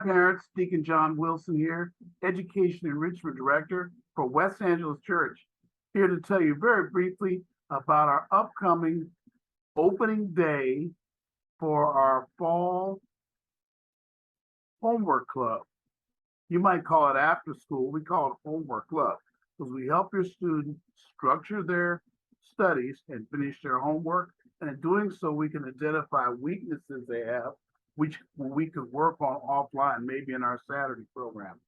Parents, Deacon John Wilson here, Education Enrichment Director for West Angeles Church, here to tell you very briefly about our upcoming opening day for our fall homework club. You might call it after school, we call it homework club because we help your students structure their studies and finish their homework. And in doing so, we can identify weaknesses they have, which we could work on offline, maybe in our Saturday program.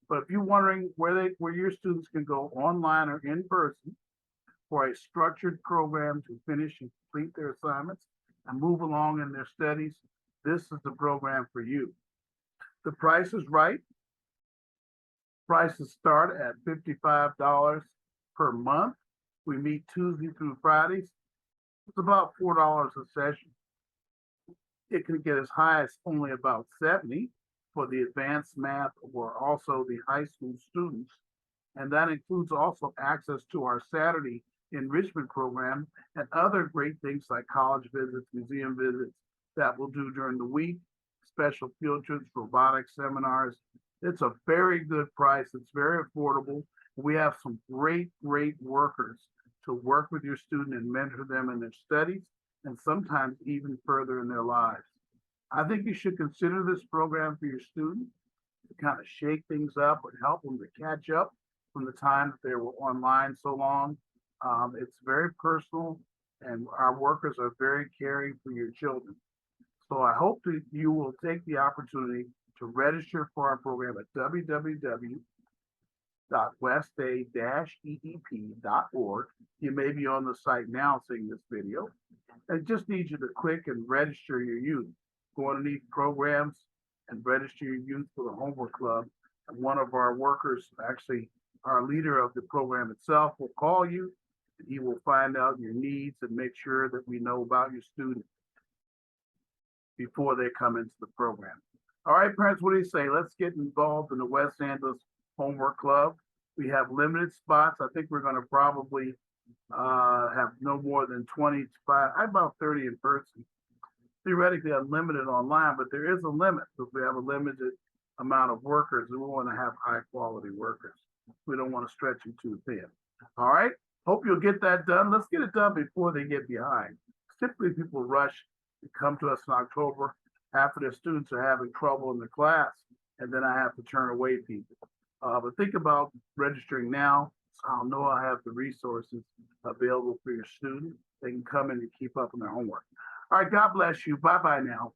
But if you're wondering where your students can go online or in person for a structured program to finish and complete their assignments and move along in their studies, this is the program for you. The price is right. Prices start at $55 per month. We meet Tuesday through Fridays. It's about $4 a session. It can get as high as only about $70 for the advanced math or also the high school students. And that includes also access to our Saturday enrichment program and other great things like college visits, museum visits that we'll do during the week, special field trips, robotics seminars. It's a very good price. It's very affordable. We have some great workers to work with your student and mentor them in their studies and sometimes even further in their lives. I think you should consider this program for your students to kind of shake things up and help them to catch up from the time that they were online so long. It's very personal and our workers are very caring for your children. So I hope that you will take the opportunity to register for our program at www.westa-eep.org. You may be on the site now seeing this video. I just need you to click and register your youth. Go underneath programs and register your youth for the homework club. And one of our workers, actually our leader of the program itself, will call you. And he will find out your needs and make sure that we know about your student before they come into the program. All right, parents, what do you say? Let's get involved in the West Angeles Homework Club. We have limited spots. I think we're going to probably have no more than 25, about 30 in person. Theoretically unlimited online, but there is a limit because we have a limited amount of workers and we want to have high quality workers. We don't want to stretch them too thin. All right, hope you'll get that done. Let's get it done before they get behind. Typically people rush to come to us in October after their students are having trouble in the class, and then I have to turn away people. But think about registering now. So I'll know I have the resources available for your student. They can come in and keep up on their homework. All right, God bless you. Bye-bye now.